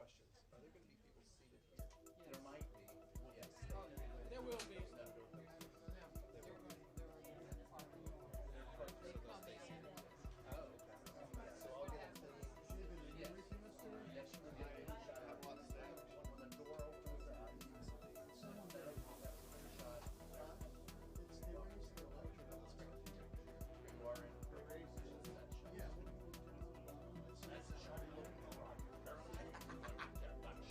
questions. Are there going to be people seated here? There might be. Yes. There will be. Oh, okay. Yeah, so I'll get a thing. Yes. Yes, you will get a shot. I want to say when the door opens, I use the shot. You are in the race. Yeah. That's a shot. That shot.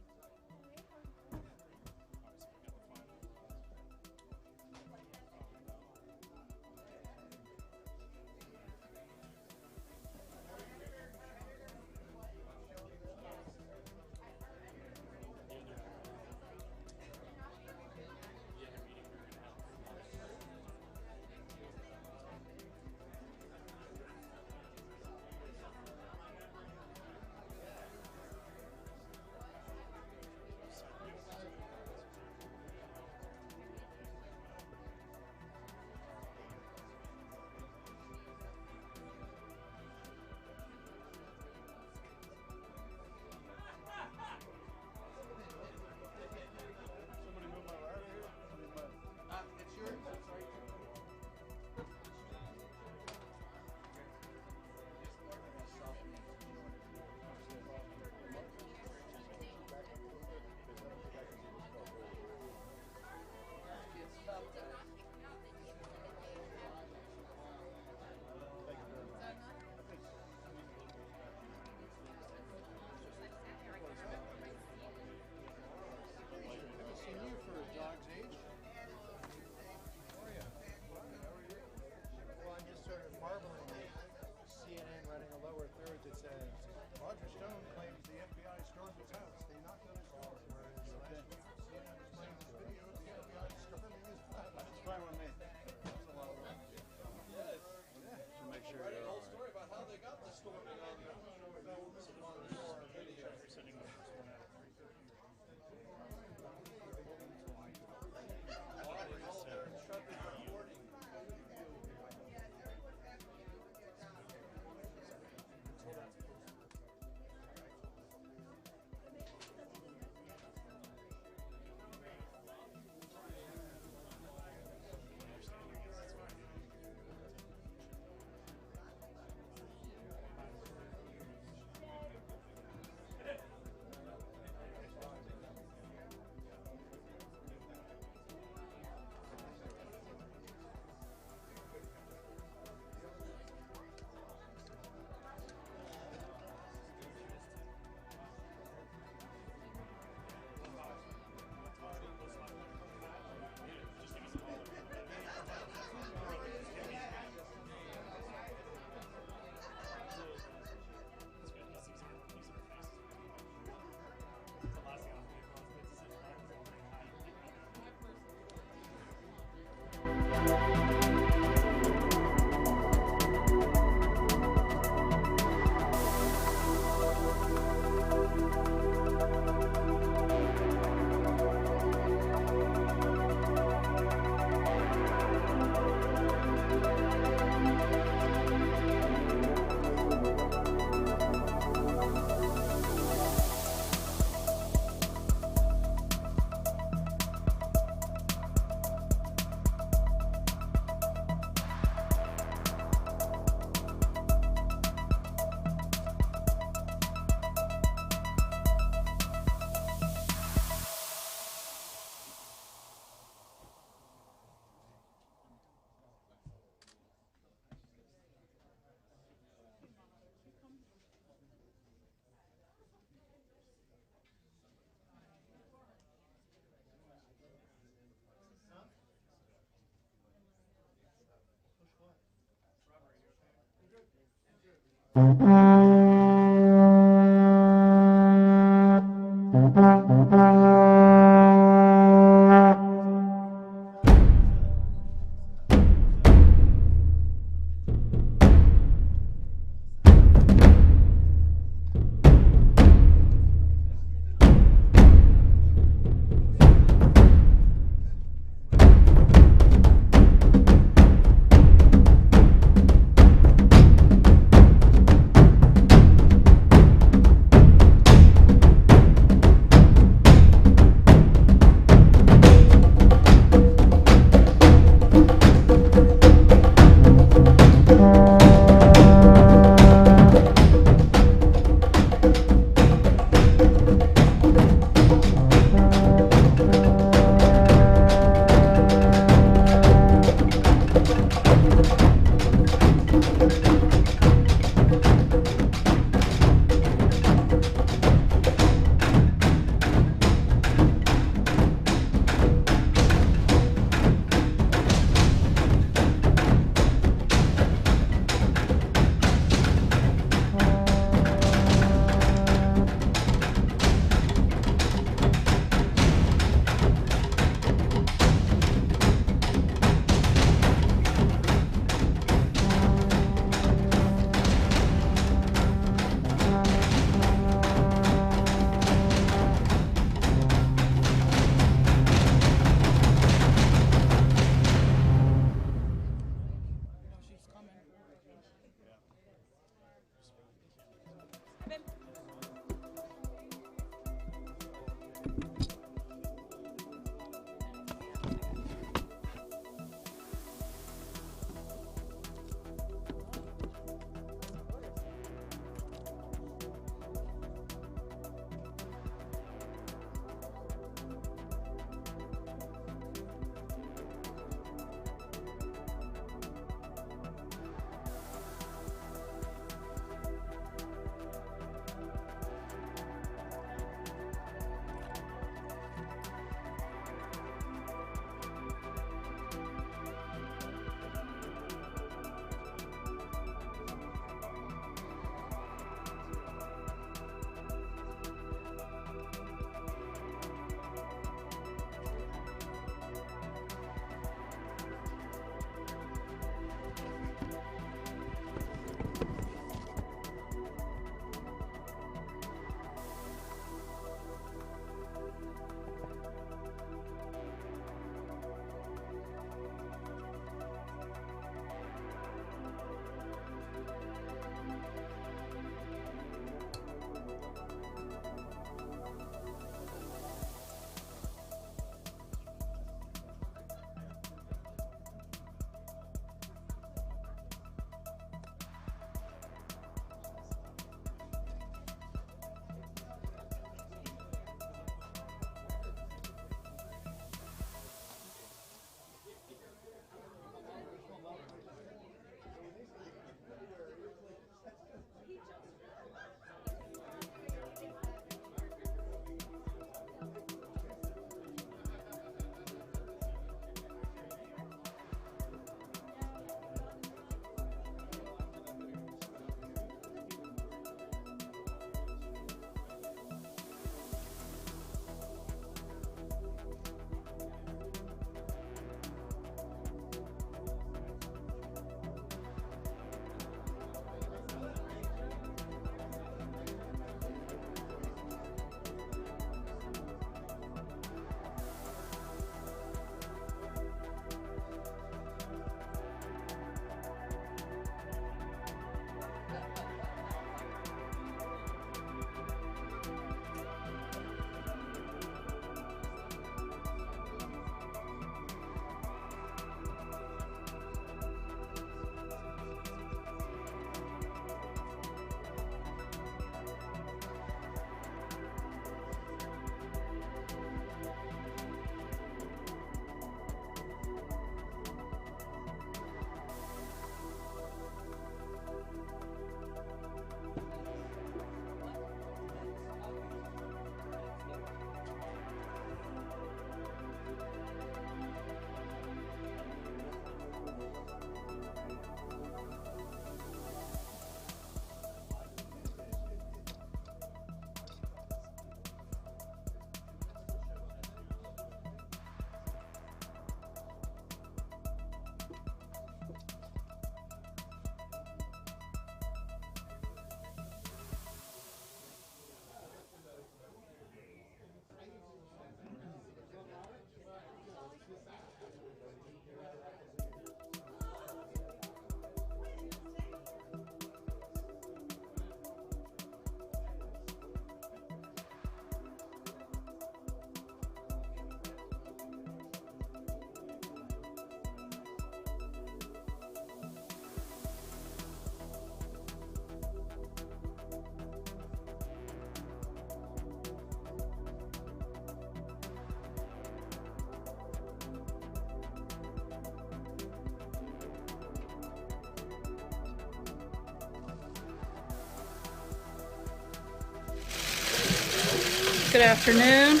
Good afternoon.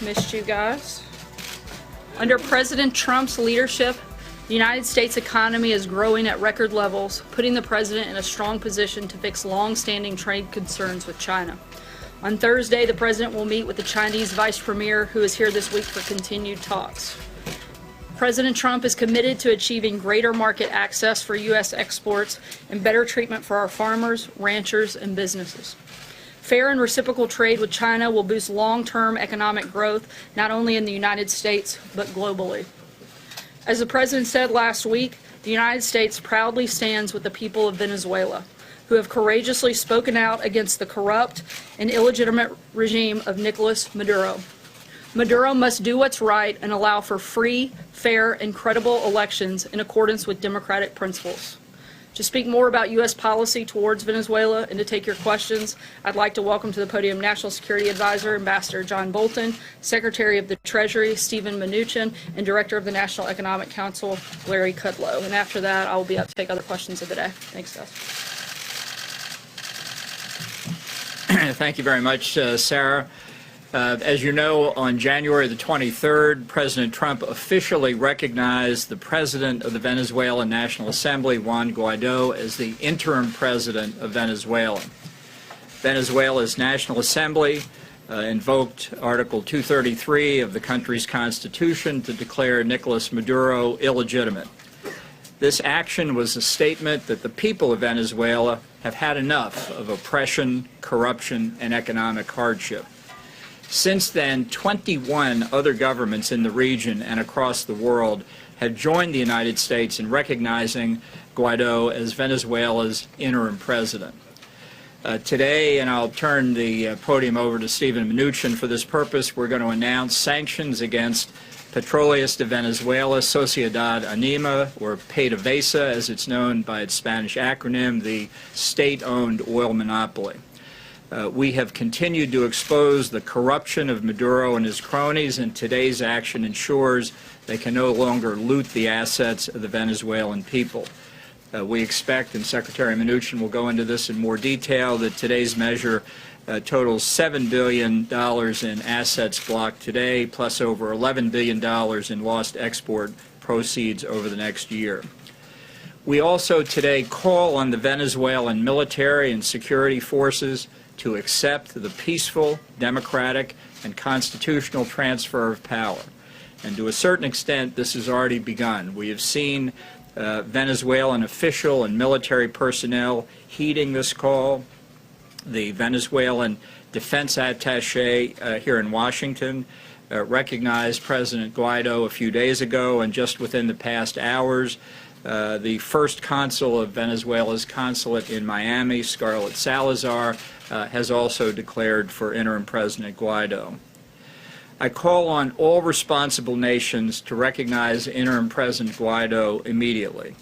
Missed you guys. Under President Trump's leadership, the United States economy is growing at record levels, putting the president in a strong position to fix long-standing trade concerns with China. On Thursday, the president will meet with the Chinese vice premier, who is here this week for continued talks. President Trump is committed to achieving greater market access for U.S. exports and better treatment for our farmers, ranchers, and businesses. Fair and reciprocal trade with China will boost long-term economic growth, not only in the United States, but globally. As the president said last week, the United States proudly stands with the people of Venezuela, who have courageously spoken out against the corrupt and illegitimate regime of Nicolas Maduro. Maduro must do what's right and allow for free, fair, and credible elections in accordance with democratic principles. To speak more about U.S. policy towards Venezuela and to take your questions, I'd like to welcome to the podium National Security Advisor, Ambassador John Bolton, Secretary of the Treasury, Steven Mnuchin, and Director of the National Economic Council, Larry Kudlow. And after that, I will be up to take other questions of the day. Thanks, guys. Thank you very much, Sarah. As you know, on January the 23rd, President Trump officially recognized the president of the Venezuelan National Assembly, Juan Guaido, as the interim president of Venezuela. Venezuela's National Assembly invoked Article 233 of the country's constitution to declare Nicolas Maduro illegitimate. This action was a statement that the people of Venezuela have had enough of oppression, corruption, and economic hardship. Since then, 21 other governments in the region and across the world have joined the United States in recognizing Guaido as Venezuela's interim president. Today, and I'll turn the podium over to Steven Mnuchin for this purpose, we're going to announce sanctions against Petróleos de Venezuela, Sociedad Anima, or PDVSA, as it's known by its Spanish acronym, the state-owned oil monopoly. We have continued to expose the corruption of Maduro and his cronies, and today's action ensures they can no longer loot the assets of the Venezuelan people. We expect, and Secretary Mnuchin will go into this in more detail, that today's measure totals $7 billion in assets blocked today, plus over $11 billion in lost export proceeds over the next year. We also today call on the Venezuelan military and security forces to accept the peaceful, democratic, and constitutional transfer of power. And to a certain extent, this has already begun. We have seen Venezuelan official and military personnel heeding this call. The Venezuelan defense attaché here in Washington recognized President Guaido a few days ago, and just within the past hours, the first consul of Venezuela's consulate in Miami, Scarlett Salazar, has also declared for interim President Guaido. I call on all responsible nations to recognize interim President Guaido immediately.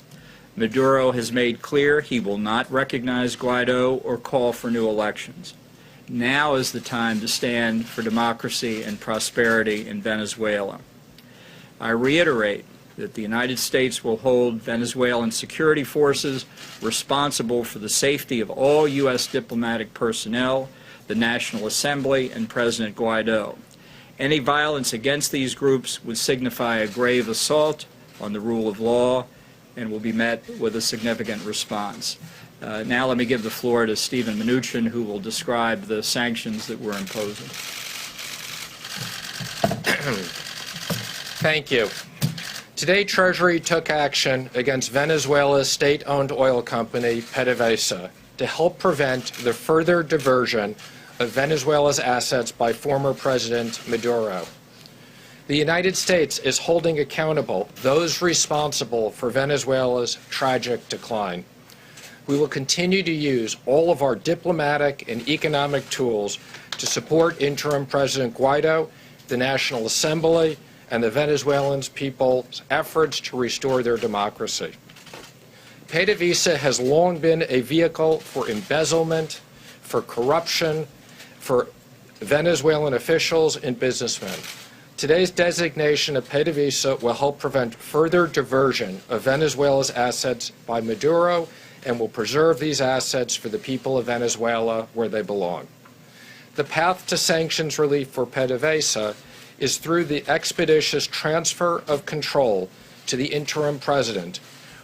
Maduro has made clear he will not recognize Guaido or call for new elections. Now is the time to stand for democracy and prosperity in Venezuela. I reiterate that the United States will hold Venezuelan security forces responsible for the safety of all U.S. diplomatic personnel, the National Assembly, and President Guaido. Any violence against these groups would signify a grave assault on the rule of law and will be met with a significant response. Now let me give the floor to Steven Mnuchin, who will describe the sanctions that we're imposing. Thank you. Today, Treasury took action against Venezuela's state-owned oil company, PDVSA, to help prevent the further diversion of Venezuela's assets by former President Maduro. The United States is holding accountable those responsible for Venezuela's tragic decline. We will continue to use all of our diplomatic and economic tools to support interim President Guaido, the National Assembly, and the Venezuelan people's efforts to restore their democracy. PDVSA has long been a vehicle for embezzlement, for corruption, for Venezuelan officials and businessmen. Today's designation of PDVSA will help prevent further diversion of Venezuela's assets by Maduro and will preserve these assets for the people of Venezuela where they belong. The path to sanctions relief for PDVSA is through the expeditious transfer of control to the interim president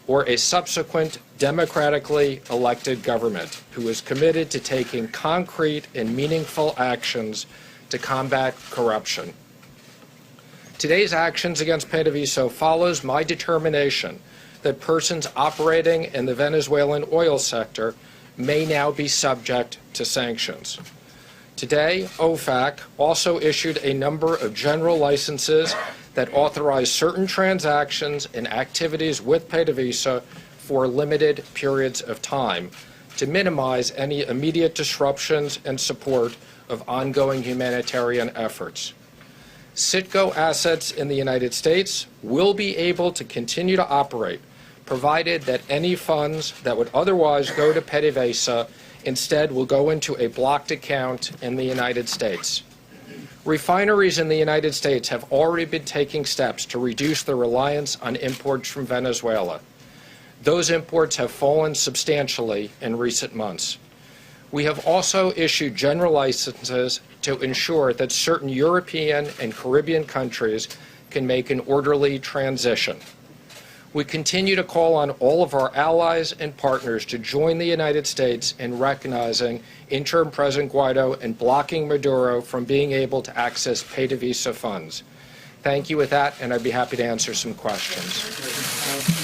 or a subsequent democratically elected government who is committed to taking concrete and meaningful actions to combat corruption. Today's actions against PDVSA follows my determination that persons operating in the Venezuelan oil sector may now be subject to sanctions. Today, OFAC also issued a number of general licenses that authorize certain transactions and activities with PDVSA for limited periods of time to minimize any immediate disruptions and support of ongoing humanitarian efforts. Citgo assets in the United States will be able to continue to operate, provided that any funds that would otherwise go to PDVSA instead will go into a blocked account in the United States. Refineries in the United States have already been taking steps to reduce their reliance on imports from Venezuela. Those imports have fallen substantially in recent months. We have also issued general licenses to ensure that certain European and Caribbean countries can make an orderly transition. We continue to call on all of our allies and partners to join the United States in recognizing interim President Guaido and blocking Maduro from being able to access PDVSA funds. Thank you with that, and I'd be happy to answer some questions.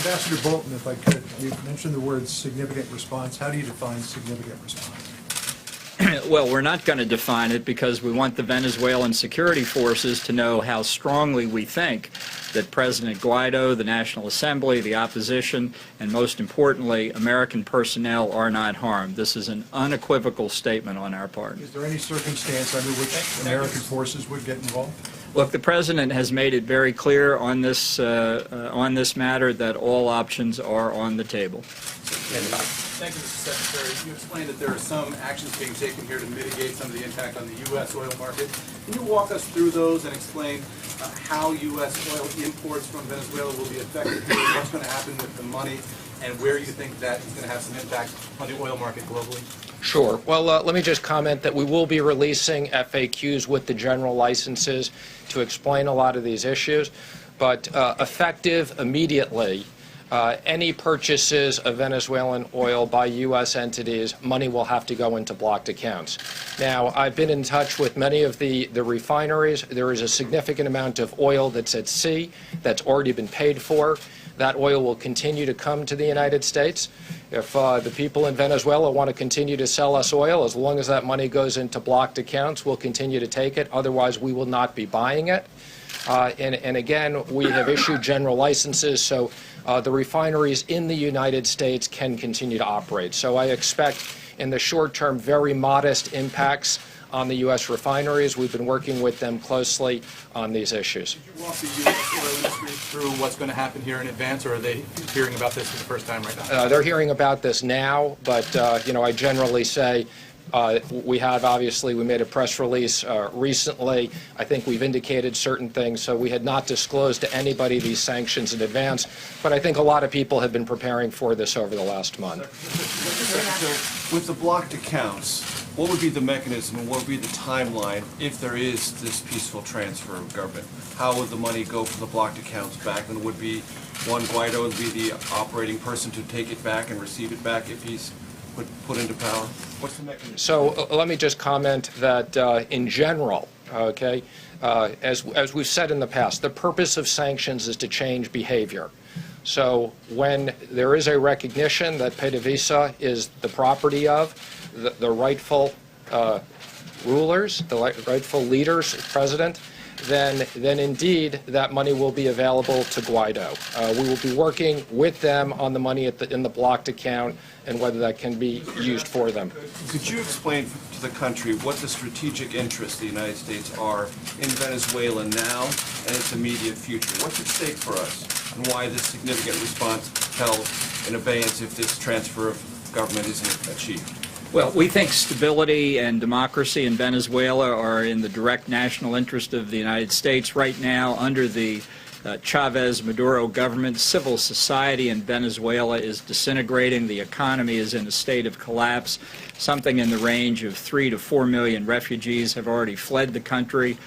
Ambassador Bolton, if I could, you mentioned the word significant response. How do you define significant response? Well, we're not going to define it because we want the Venezuelan security forces to know how strongly we think that President Guaido, the National Assembly, the opposition, and most importantly, American personnel are not harmed. This is an unequivocal statement on our part. Is there any circumstance under which American forces would get involved? Look, the President has made it very clear on this matter that all options are on the table. Thank you, Mr. Secretary. You explained that there are some actions being taken here to mitigate some of the impact on the U.S. oil market. Can you walk us through those and explain how U.S. oil imports from Venezuela will be affected here, what's going to happen with the money, and where you think that is going to have some impact on the oil market globally? Sure. Well, let me just comment that we will be releasing FAQs with the general licenses to explain a lot of these issues, but effective immediately, any purchases of Venezuelan oil by U.S. entities, money will have to go into blocked accounts. Now, I've been in touch with many of the refineries. There is a significant amount of oil that's at sea that's already been paid for. That oil will continue to come to the United States. If the people in Venezuela want to continue to sell us oil, as long as that money goes into blocked accounts, we'll continue to take it. Otherwise, we will not be buying it. And again, we have issued general licenses, so the refineries in the United States can continue to operate. So I expect in the short term very modest impacts on the U.S. refineries. We've been working with them closely on these issues. Did you walk the U.S. oil industry through what's going to happen here in advance, or are they hearing about this for the first time right now? They're hearing about this now, but I generally say we made a press release recently. I think we've indicated certain things, so we had not disclosed to anybody these sanctions in advance, but I think a lot of people have been preparing for this over the last month. With the blocked accounts, what would be the mechanism and what would be the timeline if there is this peaceful transfer of government? How would the money go from the blocked accounts back? And would be Juan Guaido would be the operating person to take it back and receive it back if he's put into power? What's the mechanism? So let me just comment that in general, okay, as we've said in the past, the purpose of sanctions is to change behavior. So when there is a recognition that PDVSA is the property of the rightful rulers, the rightful leaders, president, then indeed that money will be available to Guaido. We will be working with them on the money in the blocked account and whether that can be used for them. Could you explain to the country what the strategic interests of the United States are in Venezuela now and its immediate future? What's at stake for us, and why this significant response held in abeyance if this transfer of government isn't achieved? Well, we think stability and democracy in Venezuela are in the direct national interest of the United States. Right now, under the Chavez-Maduro government. Civil society in Venezuela is disintegrating. The economy is in a state of collapse. Something in the range of 3 to 4 million refugees have already fled the country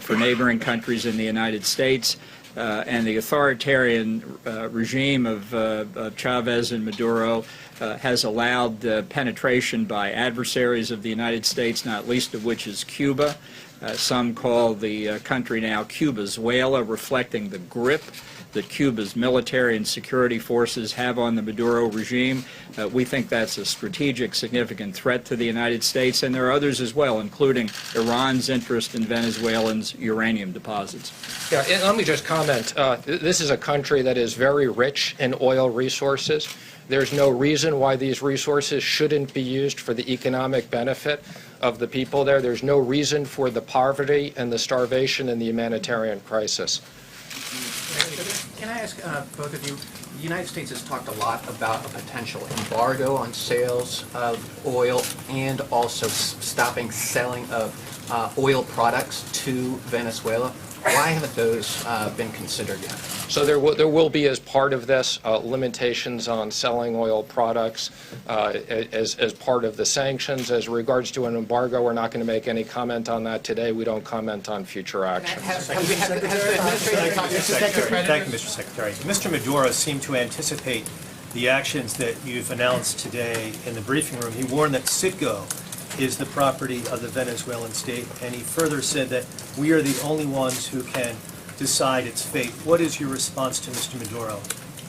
for neighboring countries in the United States. And the authoritarian regime of Chavez and Maduro has allowed penetration by adversaries of the United States, not least of which is Cuba. Some call the country now Cubazuela, reflecting the grip that Cuba's military and security forces have on the Maduro regime. We think that's a strategic, significant threat to the United States, and there are others as well, including Iran's interest in Venezuelans' uranium deposits. Yeah, and let me just comment. This is a country that is very rich in oil resources. There's no reason why these resources shouldn't be used for the economic benefit of the people there. There's no reason for the poverty and the starvation and the humanitarian crisis. Can I ask both of you, the United States has talked a lot about a potential embargo on sales of oil and also stopping selling of oil products to Venezuela. Why haven't those been considered yet? So there will be, as part of this, limitations on selling oil products as part of the sanctions. As regards to an embargo, we're not going to make any comment on that today. We don't comment on future actions. Have the administration talked to Thank you, Mr. Secretary. Mr. Maduro seemed to anticipate the actions that you've announced today in the briefing room. He warned that Citgo is the property of the Venezuelan state, and he further said that we are the only ones who can decide its fate. What is your response to Mr. Maduro?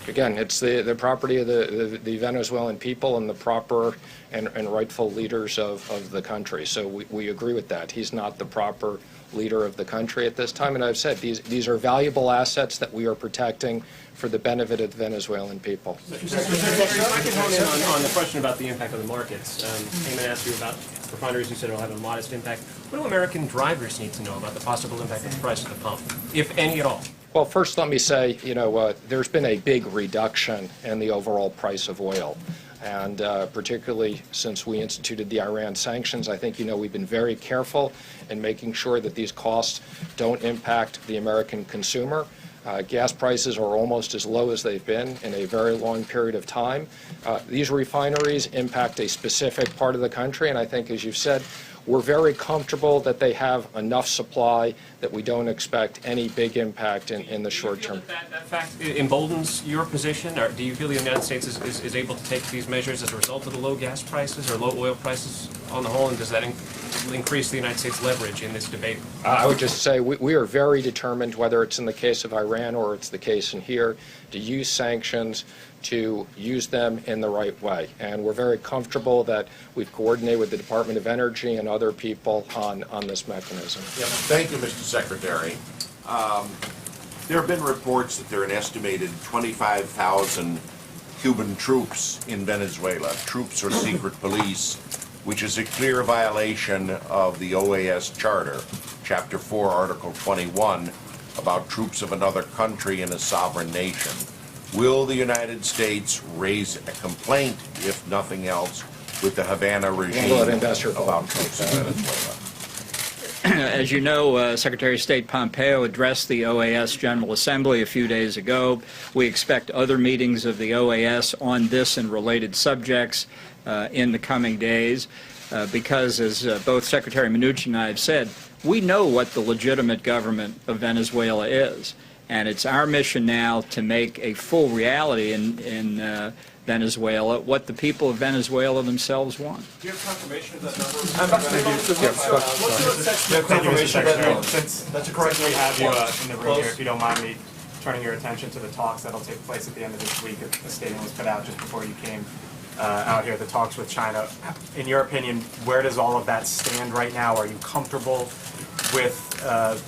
Again, it's the property of the Venezuelan people and the proper and rightful leaders of the country. So we agree with that. He's not the proper leader of the country at this time. And I've said these are valuable assets that we are protecting for the benefit of the Venezuelan people. If I could hone in on the question about the impact on the markets. Heyman asked you about refineries. You said it'll have a modest impact. What do American drivers need to know about the possible impact of the price at the pump, if any at all? Well, first let me say, there's been a big reduction in the overall price of oil. And particularly since we instituted the Iran sanctions, I think we've been very careful in making sure that these costs don't impact the American consumer. Gas prices are almost as low as they've been in a very long period of time. These refineries impact a specific part of the country, and I think, as you've said, we're very comfortable that they have enough supply that we don't expect any big impact in the short term. That fact emboldens your position, or do you feel the United States is able to take these measures as a result of the low gas prices or low oil prices on the whole, and does that increase the United States' leverage in this debate? I would just say we are very determined, whether it's in the case of Iran or it's the case in here, to use sanctions, to use them in the right way. And we're very comfortable that we've coordinated with the Department of Energy and other people on this mechanism. Thank you, Mr. Secretary. There have been reports that there are an estimated 25,000 Cuban troops in Venezuela, troops or secret police, which is a clear violation of the OAS Charter, Chapter 4, Article 21, about troops of another country in a sovereign nation. Will the United States raise a complaint, if nothing else, with the Havana regime about troops in Venezuela? As you know, Secretary of State Pompeo addressed the OAS General Assembly a few days ago. We expect other meetings of the OAS on this and related subjects in the coming days because, as both Secretary Mnuchin and I have said, we know what the legitimate government of Venezuela is. And it's our mission now to make a full reality in Venezuela what the people of Venezuela themselves want. Do you have confirmation of that number? That's a correct. We have you in the room here, if you don't mind me turning your attention to the talks that'll take place at the end of this week. A statement was put out just before you came out here, the talks with China. In your opinion, where does all of that stand right now? Are you comfortable with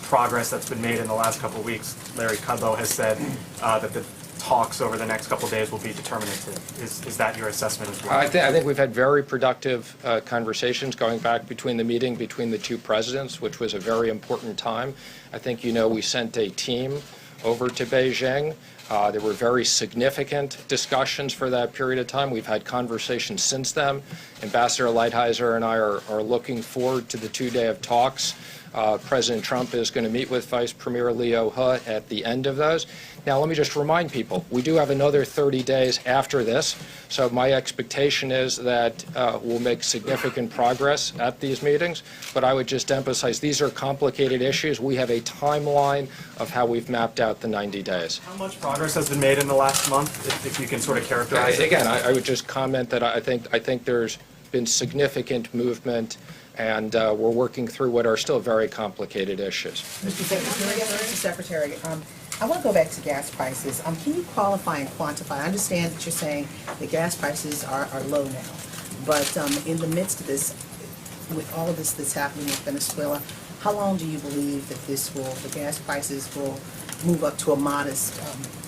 progress that's been made in the last couple of weeks? Larry Kudlow has said that the talks over the next couple of days will be determinative. Is that your assessment as well? I think we've had very productive conversations going back between the meeting between the two presidents, which was a very important time. I think we sent a team over to Beijing. There were very significant discussions for that period of time. We've had conversations since then. Ambassador Lighthizer and I are looking forward to the 2 days of talks President Trump is going to meet with Vice Premier Leo He at the end of those. Now, let me just remind people, we do have another 30 days after this, so my expectation is that we'll make significant progress at these meetings, but I would just emphasize these are complicated issues. We have a timeline of how we've mapped out the 90 days. How much progress has been made in the last month, if you can sort of characterize it? Again, I would just comment that I think there's been significant movement, and we're working through what are still very complicated issues. Mr. Secretary, I want to go back to gas prices. Can you qualify and quantify? I understand that you're saying the gas prices are low now, but in the midst of this, with all of this that's happening in Venezuela, how long do you believe that the gas prices will move up to a modest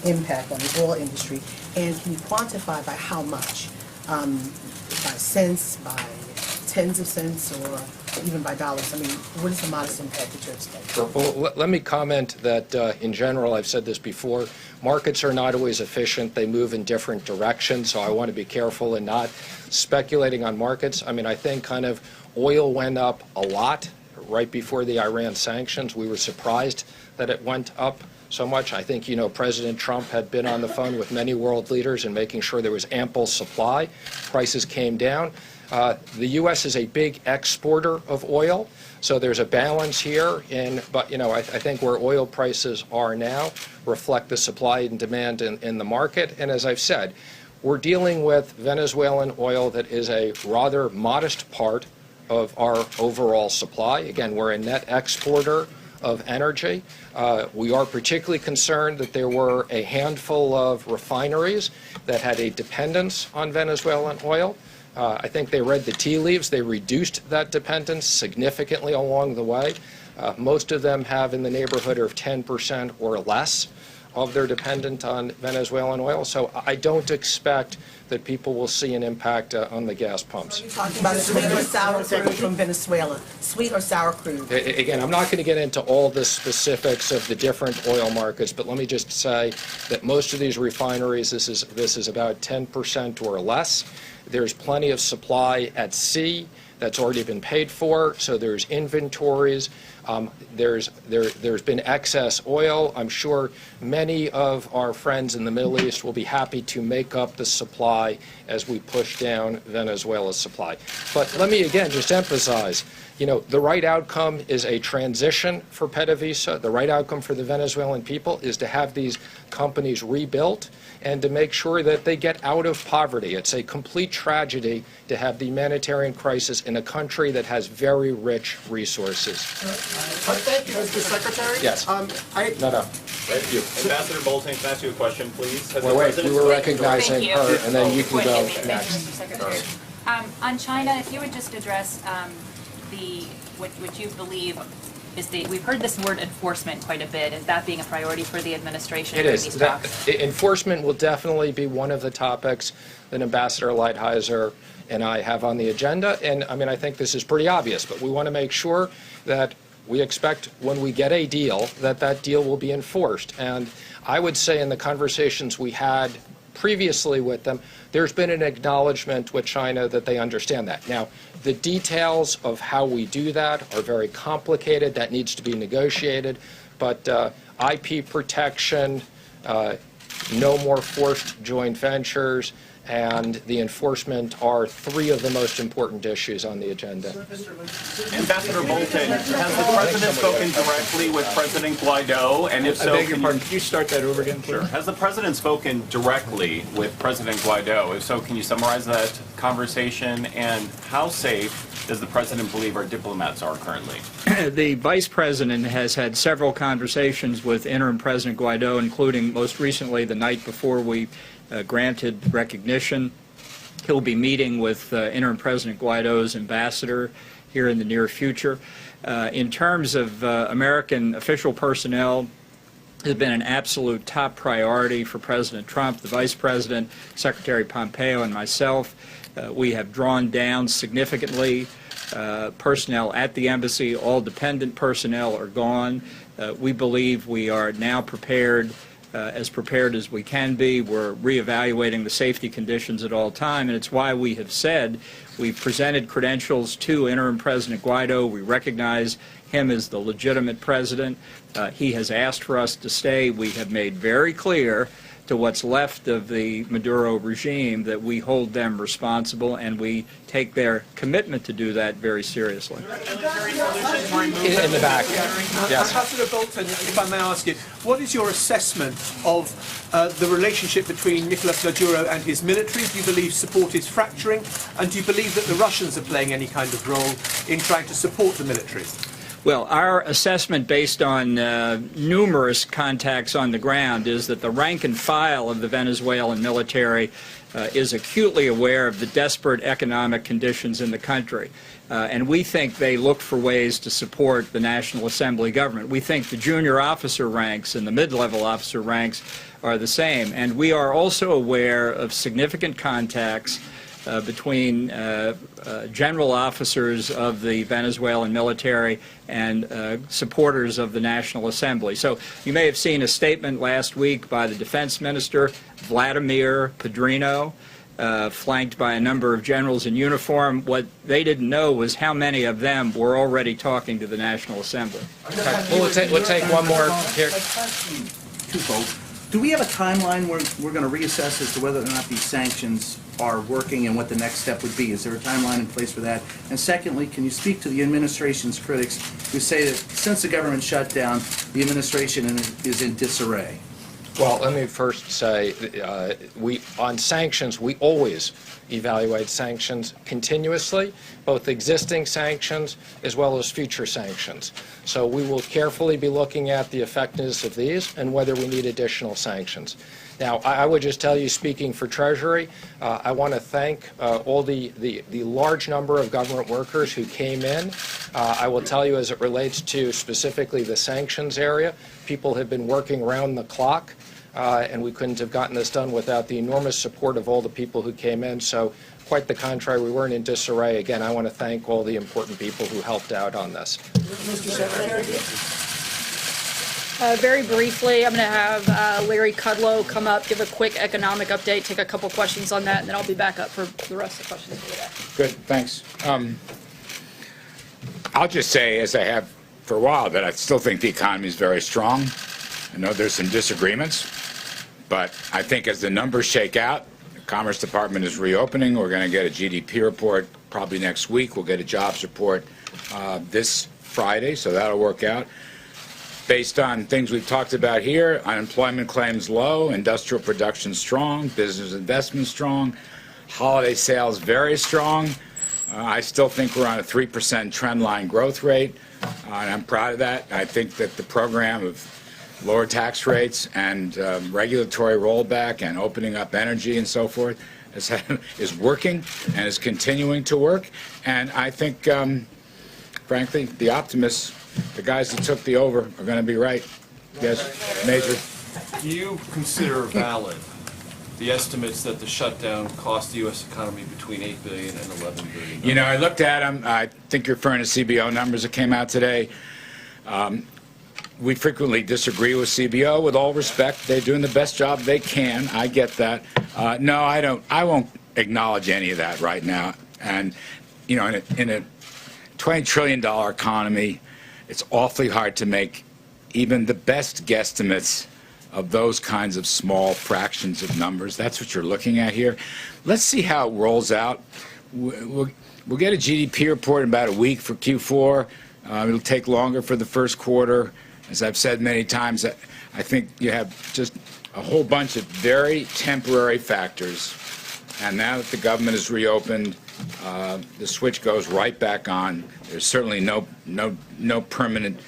impact on the oil industry? And can you quantify by how much? By cents, by tens of cents, or even by dollars? I mean, what is the modest impact that you're expecting? Sure. Well, let me comment that in general, I've said this before, markets are not always efficient. They move in different directions, so I want to be careful in not speculating on markets. I mean, I think kind of oil went up a lot right before the Iran sanctions. We were surprised that it went up so much. I think, President Trump had been on the phone with many world leaders and making sure there was ample supply. Prices came down. The U.S. is a big exporter of oil, so there's a balance here. But I think where oil prices are now reflect the supply and demand in the market. And as I've said, we're dealing with Venezuelan oil that is a rather modest part of our overall supply. Again, we're a net exporter of energy. We are particularly concerned that there were a handful of refineries that had a dependence on Venezuelan oil. I think they read the tea leaves. They reduced that dependence significantly along the way. Most of them have in the neighborhood of 10% or less of their dependence on Venezuelan oil. So I don't expect that people will see an impact on the gas pumps. Are you talking about sweet or sour crude from Venezuela? Sweet or sour crude? Again, I'm not going to get into all the specifics of the different oil markets, but let me just say that most of these refineries, this is about 10% or less. There's plenty of supply at sea that's already been paid for, so there's inventories. There's been excess oil. I'm sure many of our friends in the Middle East will be happy to make up the supply as we push down Venezuela's supply. But let me again just emphasize, the right outcome is a transition for PDVSA. The right outcome for the Venezuelan people is to have these companies rebuilt and to make sure that they get out of poverty. It's a complete tragedy to have the humanitarian crisis in a country that has very rich resources. Thank you, Mr. Secretary. Yes. No. Thank you. Ambassador Bolton, can I ask you a question, please? Wait, we were recognizing her, and then you can go Thank you, next. Mr. Secretary. On China, if you would just address what you believe is we've heard this word enforcement quite a bit. Is that being a priority for the administration? It during is. these talks? Enforcement will definitely be one of the topics that Ambassador Lighthizer and I have on the agenda. And I think this is pretty obvious, but we want to make sure that we expect when we get a deal that deal will be enforced. And I would say in the conversations we had previously with them, there's been an acknowledgement with China that they understand that. Now, the details of how we do that are very complicated. That needs to be negotiated. But IP protection, no more forced joint ventures, and the enforcement are three of the most important issues on the agenda. Ambassador Bolton, has the President spoken directly with President Guaido? And if so, I beg your pardon, can you start that over again, please? Sure. Has the President spoken directly with President Guaido? If so, can you summarize that conversation? And how safe does the President believe our diplomats are currently? The Vice President has had several conversations with interim President Guaido, including most recently the night before we granted recognition. He'll be meeting with interim President Guaido's ambassador here in the near future. In terms of American official personnel, it has been an absolute top priority for President Trump, the Vice President, Secretary Pompeo, and myself. We have drawn down significantly personnel at the embassy. All dependent personnel are gone. We believe we are now prepared as we can be. We're reevaluating the safety conditions at all time, and it's why we have said we've presented credentials to interim President Guaido. We recognize him as the legitimate president. He has asked for us to stay. We have made very clear to what's left of the Maduro regime that we hold them responsible, and we take their commitment to do that very seriously. In the back, yes. Ambassador Bolton, if I may ask you, what is your assessment of the relationship between Nicolas Maduro and his military? Do you believe support is fracturing? And do you believe that the Russians are playing any kind of role in trying to support the military? Well, our assessment based on numerous contacts on the ground is that the rank and file of the Venezuelan military is acutely aware of the desperate economic conditions in the country. And we think they look for ways to support the National Assembly government. We think the junior officer ranks and the mid-level officer ranks are the same. And we are also aware of significant contacts between general officers of the Venezuelan military and supporters of the National Assembly. So you may have seen a statement last week by the defense minister, Vladimir Padrino, flanked by a number of generals in uniform. What they didn't know was how many of them were already talking to the National Assembly. We'll take one more here. Twofold. Do we have a timeline where we're going to reassess as to whether or not these sanctions are working and what the next step would be? Is there a timeline in place for that? And secondly, can you speak to the administration's critics who say that since the government shut down, the administration is in disarray? Well, let me first say, on sanctions, we always evaluate sanctions continuously, both existing sanctions as well as future sanctions. So we will carefully be looking at the effectiveness of these and whether we need additional sanctions. Now, I would just tell you, speaking for Treasury, I want to thank all the large number of government workers who came in. I will tell you, as it relates to specifically the sanctions area, people have been working around the clock, and we couldn't have gotten this done without the enormous support of all the people who came in. So, quite the contrary, we weren't in disarray. Again, I want to thank all the important people who helped out on this. Mr. Secretary? Very briefly, I'm going to have Larry Kudlow come up, give a quick economic update, take a couple questions on that, and then I'll be back up for the rest of the questions for today. Good, thanks. I'll just say, as I have for a while, that I still think the economy is very strong. I know there's some disagreements, but I think as the numbers shake out, the Commerce Department is reopening. We're going to get a GDP report probably next week. We'll get a jobs report this Friday, so that'll work out. Based on things we've talked about here, unemployment claims low, industrial production strong, business investment strong, holiday sales very strong. I still think we're on a 3% trend line growth rate, and I'm proud of that. I think that the program of lower tax rates and regulatory rollback and opening up energy and so forth is working and is continuing to work. And I think, frankly, the optimists, the guys that took the over, are going to be right. Yes, Major. Do you consider valid the estimates that the shutdown cost the U.S. economy between $8 billion and $11 billion? You know, I looked at them. I think you're referring to CBO numbers that came out today. We frequently disagree with CBO. With all respect, they're doing the best job they can. I get that. No, I don't. I won't acknowledge any of that right now. And, you know, in a $20 trillion economy, it's awfully hard to make even the best guesstimates of those kinds of small fractions of numbers. That's what you're looking at here. Let's see how it rolls out. We'll get a GDP report in about a week for Q4. It'll take longer for the first quarter. As I've said many times, I think you have just a whole bunch of very temporary factors. And now that the government is reopened, the switch goes right back on. There's certainly no permanent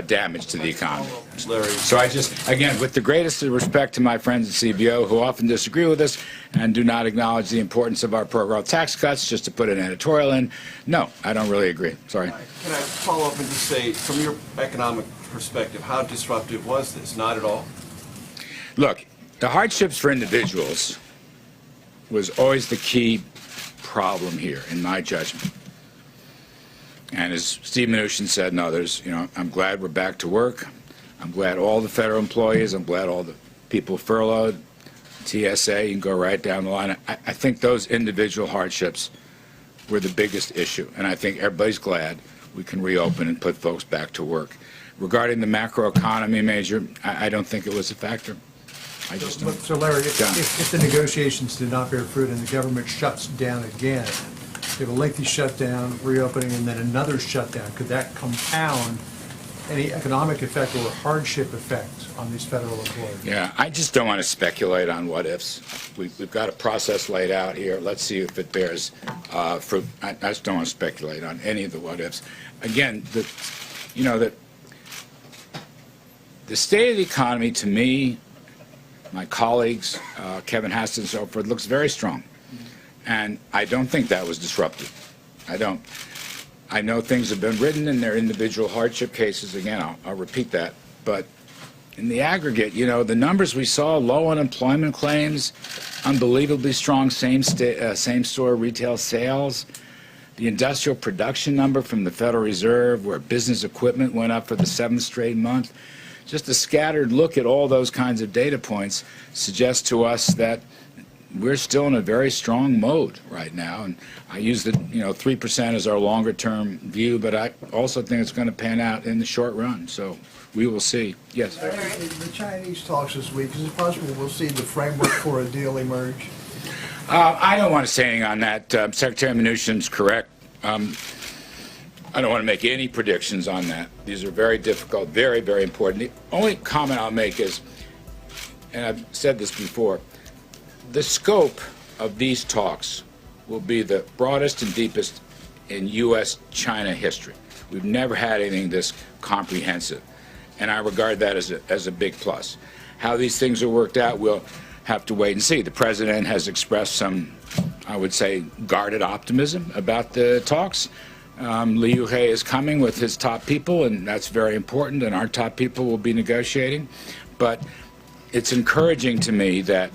damage to the economy. So I just, again, with the greatest respect to my friends at CBO who often disagree with us and do not acknowledge the importance of our program tax cuts, just to put an editorial in, no, I don't really agree. Sorry. Can I follow up and just say, from your economic perspective, how disruptive was this? Not at all? Look, the hardships for individuals was always the key problem here, in my judgment. And as Steve Mnuchin said and others, you know, I'm glad we're back to work. I'm glad all the federal employees, I'm glad all the people furloughed, TSA, you can go right down the line. I think those individual hardships were the biggest issue, and I think everybody's glad we can reopen and put folks back to work. Regarding the macroeconomy measure, I don't think it was a factor. I just don't. So Larry, if the negotiations did not bear fruit and the government shuts down again, you have a lengthy shutdown, reopening, and then another shutdown, could that compound any economic effect or hardship effect on these federal employees? Yeah, I just don't want to speculate on what ifs. We've got a process laid out here. Let's see if it bears fruit. I just don't want to speculate on any of the what ifs. Again, the state of the economy, to me, my colleagues, Kevin Haskins and so forth, looks very strong. And I don't think that was disrupted. I don't. I know things have been written in their individual hardship cases. Again, I'll repeat that. But in the aggregate, the numbers we saw, low unemployment claims, unbelievably strong same-store retail sales, the industrial production number from the Federal Reserve, where business equipment went up for the 7th straight month. Just a scattered look at all those kinds of data points suggests to us that we're still in a very strong mode right now, and I use the 3% as our longer-term view, but I also think it's going to pan out in the short run. So we will see. Yes. The Chinese talks this week, is it possible we'll see the framework for a deal emerge? I don't want to say anything on that. Secretary Mnuchin's correct. I don't want to make any predictions on that. These are very difficult, very, very important. The only comment I'll make is, and I've said this before, the scope of these talks will be the broadest and deepest in U.S.-China history. We've never had anything this comprehensive, and I regard that as a big plus. How these things are worked out, we'll have to wait and see. The President has expressed some, I would say, guarded optimism about the talks. Li Yuhe is coming with his top people, and that's very important, and our top people will be negotiating. But it's encouraging to me that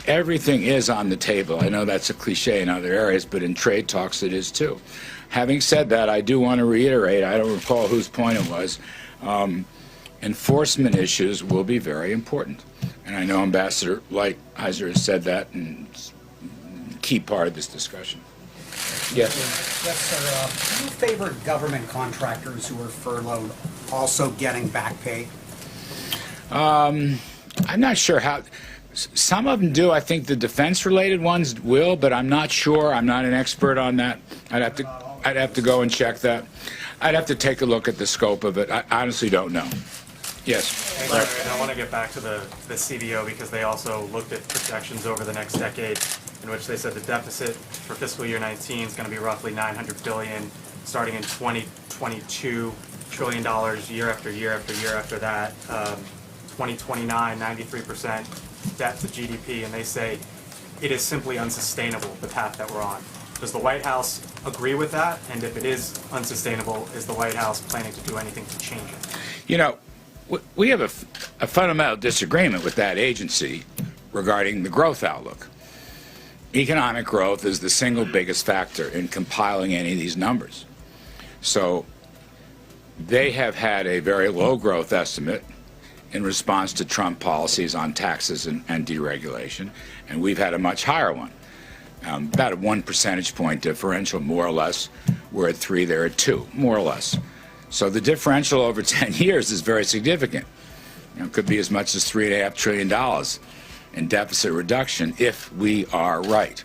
everything is on the table. I know that's a cliche in other areas, but in trade talks it is too. Having said that, I do want to reiterate, I don't recall whose point it was, enforcement issues will be very important. And I know Ambassador Lighthizer has said that, and it's a key part of this discussion. Yes. Yes, sir. Do you favor government contractors who are furloughed also getting back pay? I'm not sure how. Some of them do. I think the defense-related ones will, but I'm not sure. I'm not an expert on that. I'd have to go and check that. I'd have to take a look at the scope of it. I honestly don't know. Yes. Larry, I want to get back to the CBO because they also looked at projections over the next decade, in which they said the deficit for fiscal year 19 is going to be roughly $900 billion, starting in 2022, $1 trillion year after year after year after that. 2029, 93% debt to GDP, and they say it is simply unsustainable, the path that we're on. Does the White House agree with that? And if it is unsustainable, is the White House planning to do anything to change it? We have a fundamental disagreement with that agency regarding the growth outlook. Economic growth is the single biggest factor in compiling any of these numbers. So they have had a very low growth estimate in response to Trump policies on taxes and deregulation, and we've had a much higher one. About a 1 percentage point differential, more or less. We're at 3, they're at 2, more or less. So the differential over 10 years is very significant. It could be as much as $3.5 trillion in deficit reduction if we are right.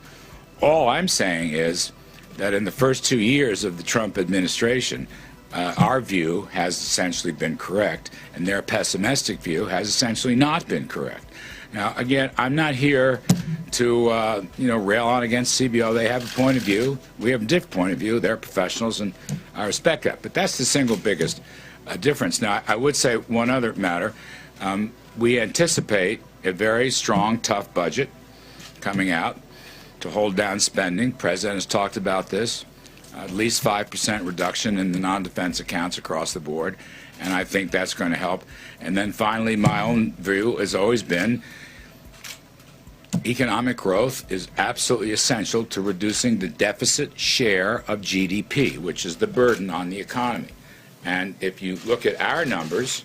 All I'm saying is that in the first 2 years of the Trump administration, our view has essentially been correct, and their pessimistic view has essentially not been correct. Now, again, I'm not here to rail on against CBO. They have a point of view. We have a different point of view. They're professionals, and I respect that. But that's the single biggest difference. Now, I would say one other matter. We anticipate a very strong, tough budget coming out to hold down spending. The President has talked about this. At least 5% reduction in the non-defense accounts across the board, and I think that's going to help. And then finally, my own view has always been economic growth is absolutely essential to reducing the deficit share of GDP, which is the burden on the economy. And if you look at our numbers,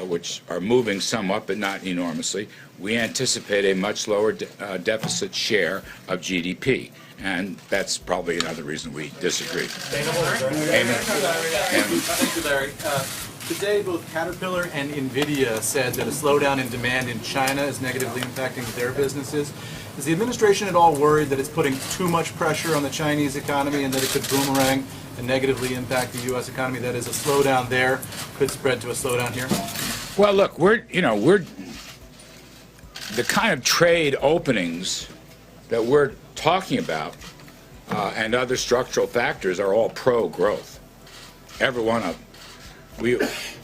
which are moving somewhat but not enormously, we anticipate a much lower deficit share of GDP. And that's probably another reason we disagree. Thank you, Larry. Today, both Caterpillar and NVIDIA said that a slowdown in demand in China is negatively impacting their businesses. Is the administration at all worried that it's putting too much pressure on the Chinese economy and that it could boomerang and negatively impact the U.S. economy? That is, a slowdown there could spread to a slowdown here? Well, look, we're the kind of trade openings that we're talking about and other structural factors are all pro-growth. Every one of them.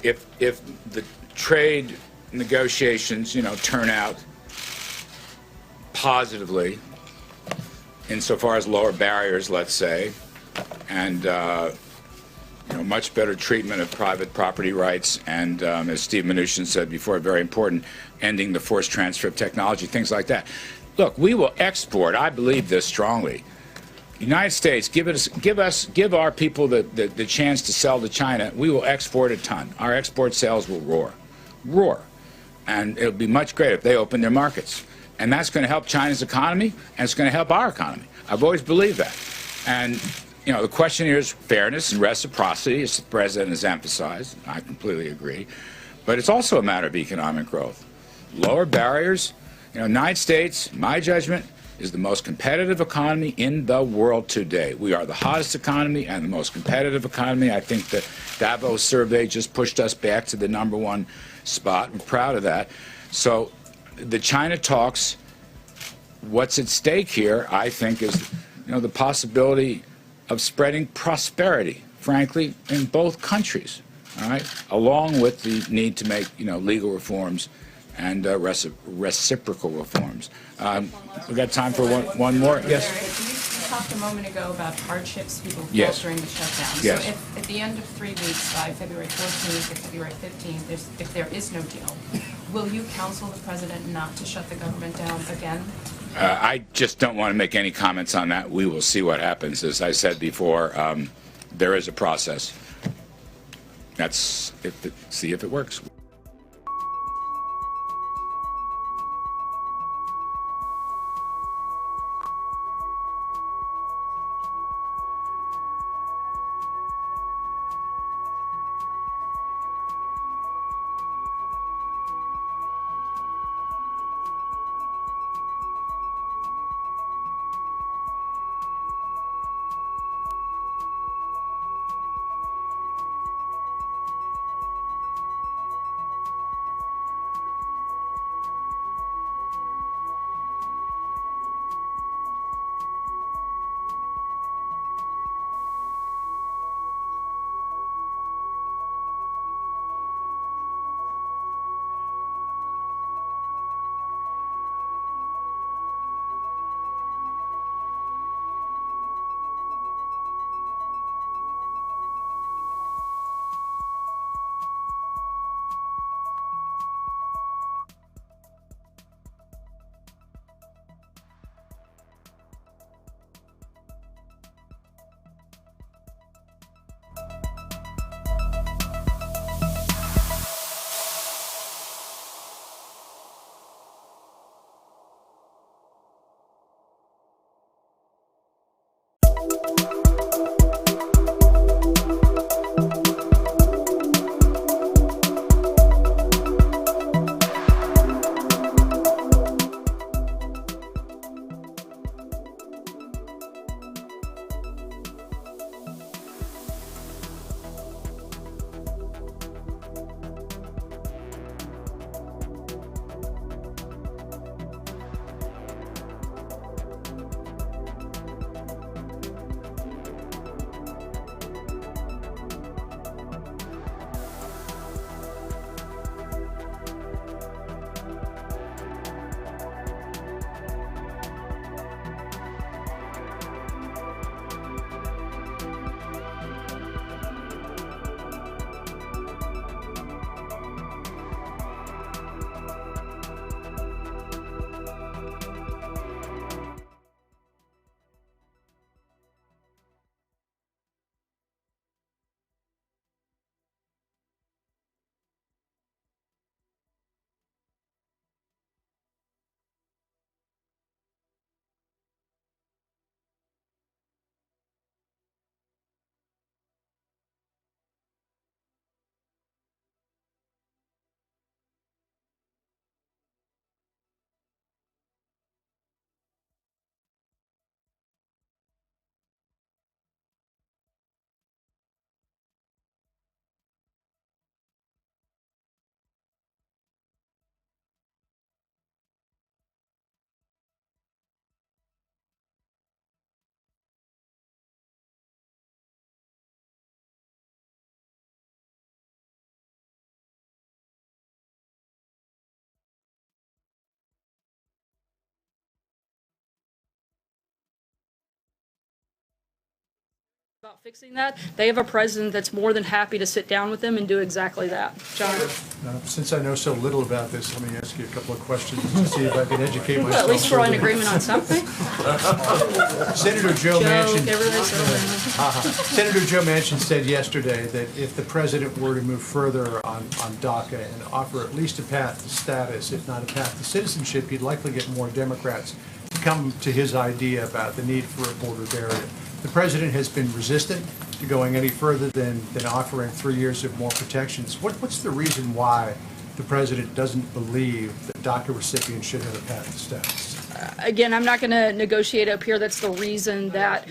If the trade negotiations, turn out positively, insofar as lower barriers, let's say, and much better treatment of private property rights, and as Steve Mnuchin said before, very important, ending the forced transfer of technology, things like that. Look, we will export. I believe this strongly. United States, give our people the chance to sell to China. We will export a ton. Our export sales will roar, and it'll be much greater if they open their markets. And that's going to help China's economy, and it's going to help our economy. I've always believed that. And the question here is fairness and reciprocity, as the president has emphasized. I completely agree. But it's also a matter of economic growth. Lower barriers. United States, my judgment, is the most competitive economy in the world today. We are the hottest economy and the most competitive economy. I think the Davos survey just pushed us back to the #1 spot. I'm proud of that. So the China talks, what's at stake here, I think, is the possibility of spreading prosperity, frankly, in both countries, all right, along with the need to make legal reforms and reciprocal reforms. We got time for one more? Yes. You talked a moment ago about hardships people felt Yes. during the shutdown. Yes. So if at the end of 3 weeks, by February 14th or February 15th, if there is no deal, will you counsel the president not to shut the government down again? I just don't want to make any comments on that. We will see what happens. As I said before, there is a process. See if it works. about fixing that, they have a president that's more than happy to sit down with them and do exactly that. John? Since I know so little about this, let me ask you a couple of questions to see if I can educate myself. Well, at least we're in further. agreement on something. Senator Joe Manchin. Everybody's Senator Joe Manchin said yesterday that if the president were to move further on DACA and offer at least a path to status, if not a path to citizenship, he'd likely get more Democrats to come to his idea about the need for a border barrier. The president has been resistant to going any further than offering 3 years of more protections. What's the reason why the president doesn't believe that DACA recipients should have a path to status? Again, I'm not going to negotiate up here. That's the reason that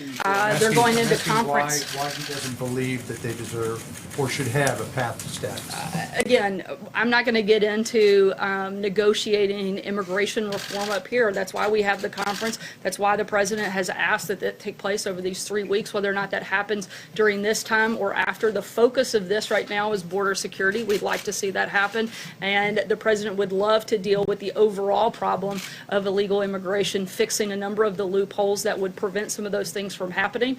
they're going into conference. Why he doesn't believe that they deserve or should have a path to status? Again, I'm not going to get into negotiating immigration reform up here. That's why we have the conference. That's why the president has asked that that take place over these 3 weeks, whether or not that happens during this time or after. The focus of this right now is border security. We'd like to see that happen. And the president would love to deal with the overall problem of illegal immigration, fixing a number of the loopholes that would prevent some of those things from happening,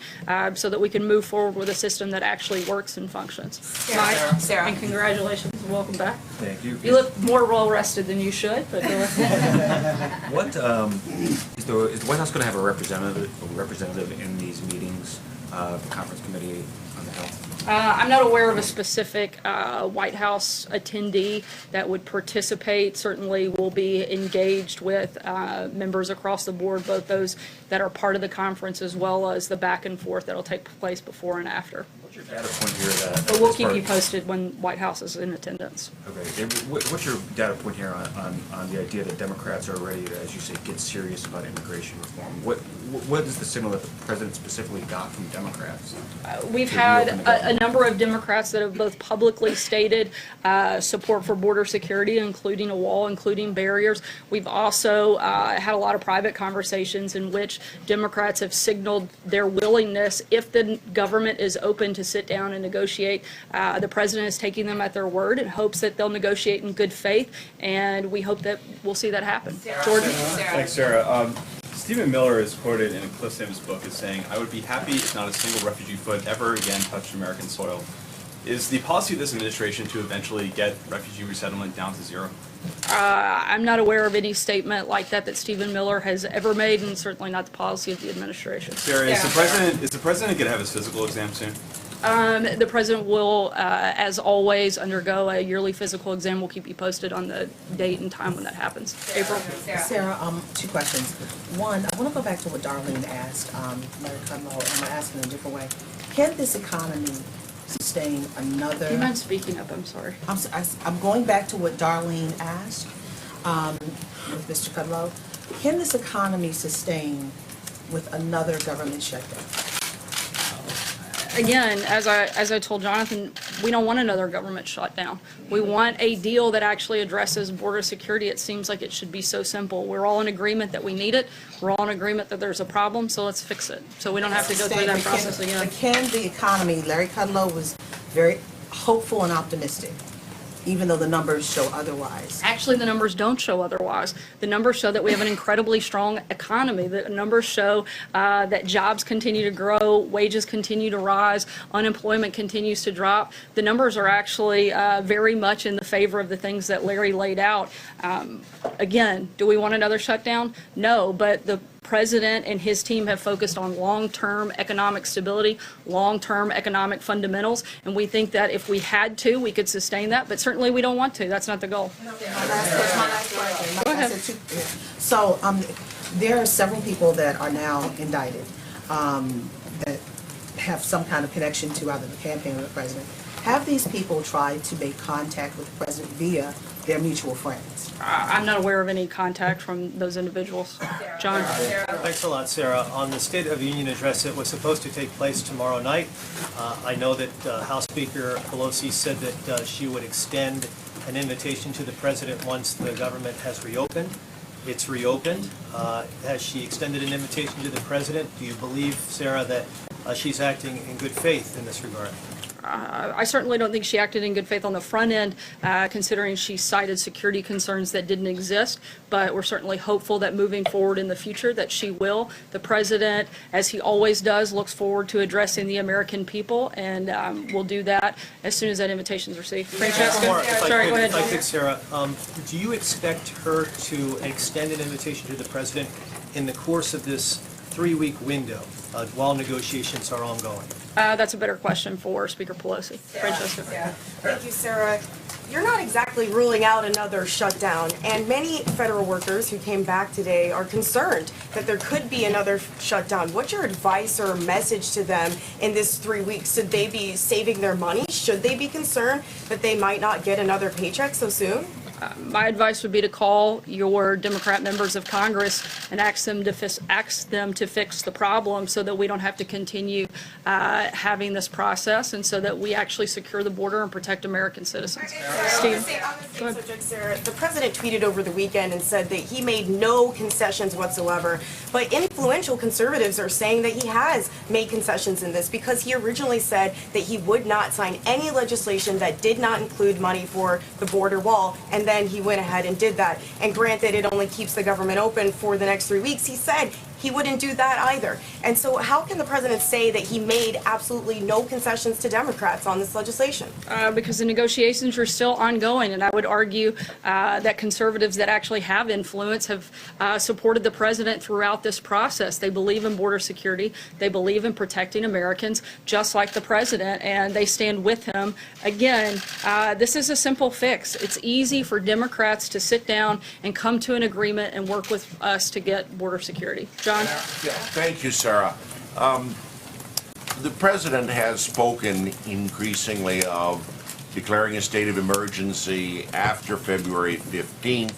so that we can move forward with a system that actually works and functions. Sarah. And congratulations, welcome back. Thank you. You look more well rested than you should, but go ahead. What is the White House going to have a representative in these meetings, the conference committee on the health? I'm not aware of a specific White House attendee that would participate. Certainly will be engaged with members across the board, both those that are part of the conference as well as the back and forth that will take place before and after. What's your data point here that... But we'll keep you posted when White House is in attendance. Okay. And what's your data point here on the idea that Democrats are ready to, as you say, get serious about immigration reform? What is the signal that the president specifically got from Democrats? We've had a number of Democrats that have both publicly stated support for border security, including a wall, including barriers. We've also had a lot of private conversations in which Democrats have signaled their willingness, if the government is open to sit down and negotiate. The president is taking them at their word and hopes that they'll negotiate in good faith, and we hope that we'll see that happen. Jordan? Thanks, Sarah. Stephen Miller is quoted in a Cliff Sims book as saying, "I would be happy if not a single refugee foot ever again touched American soil." Is the policy of this administration to eventually get refugee resettlement down to zero? I'm not aware of any statement like that Stephen Miller has ever made, and certainly not the policy of the administration. Sarah, is the president going to have his physical exam soon? The president will, as always, undergo a yearly physical exam. We'll keep you posted on the date and time when that happens. April? Sarah, 2 questions. One, I want to go back to what Darlene asked, Larry Kudlow, and I'm going to ask in a different way. Can this economy sustain another... Do you mind speaking up? I'm sorry. I'm going back to what Darlene asked with Mr. Kudlow. Can this economy sustain with another government shutdown? Again, as I told Jonathan, we don't want another government shutdown. We want a deal that actually addresses border security. It seems like it should be so simple. We're all in agreement that we need it. We're all in agreement that there's a problem, so let's fix it. So we don't have to go through that process again. But can the economy, Larry Kudlow was very hopeful and optimistic, even though the numbers show otherwise. Actually, the numbers don't show otherwise. The numbers show that we have an incredibly strong economy. The numbers show that jobs continue to grow, wages continue to rise, unemployment continues to drop. The numbers are actually very much in the favor of the things that Larry laid out. Again, do we want another shutdown? No, but the president and his team have focused on long-term economic stability, long-term economic fundamentals, and we think that if we had to, we could sustain that, but certainly we don't want to. That's not the goal. My last question. Go ahead. So there are several people that are now indicted that have some kind of connection to either the campaign or the president. Have these people tried to make contact with the president via their mutual friends? I'm not aware of any contact from those individuals. John? Thanks a lot, Sarah. On the State of the Union address that was supposed to take place tomorrow night, I know that House Speaker Pelosi said that she would extend an invitation to the president once the government has reopened. It's reopened. Has she extended an invitation to the president? Do you believe, Sarah, that she's acting in good faith in this regard? I certainly don't think she acted in good faith on the front end, considering she cited security concerns that didn't exist, but we're certainly hopeful that moving forward in the future that she will. The president, as he always does, looks forward to addressing the American people, and will do that as soon as that invitation is received. Francesca? Mark, Sorry, go ahead. if I could, Sarah, do you expect her to extend an invitation to the president in the course of this 3-week window while negotiations are ongoing? That's a better question for Speaker Pelosi. Francesca? Thank you, Sarah. You're not exactly ruling out another shutdown, and many federal workers who came back today are concerned that there could be another shutdown. What's your advice or message to them in this 3 weeks? Should they be saving their money? Should they be concerned that they might not get another paycheck so soon? My advice would be to call your Democrat members of Congress and ask them to fix the problem so that we don't have to continue having this process, and so that we actually secure the border and protect American citizens. Steve? On the same subject, Sarah, the president tweeted over the weekend and said that he made no concessions whatsoever, but influential conservatives are saying that he has made concessions in this, because he originally said that he would not sign any legislation that did not include money for the border wall, and then he went ahead and did that. And granted, it only keeps the government open for the next 3 weeks. He said he wouldn't do that either. And so how can the president say that he made absolutely no concessions to Democrats on this legislation? Because the negotiations are still ongoing, and I would argue that conservatives that actually have influence have supported the president throughout this process. They believe in border security. They believe in protecting Americans, just like the president, and they stand with him. Again, this is a simple fix. It's easy for Democrats to sit down and come to an agreement and work with us to get border security. John? Thank you, Sarah. The president has spoken increasingly of declaring a state of emergency after February 15th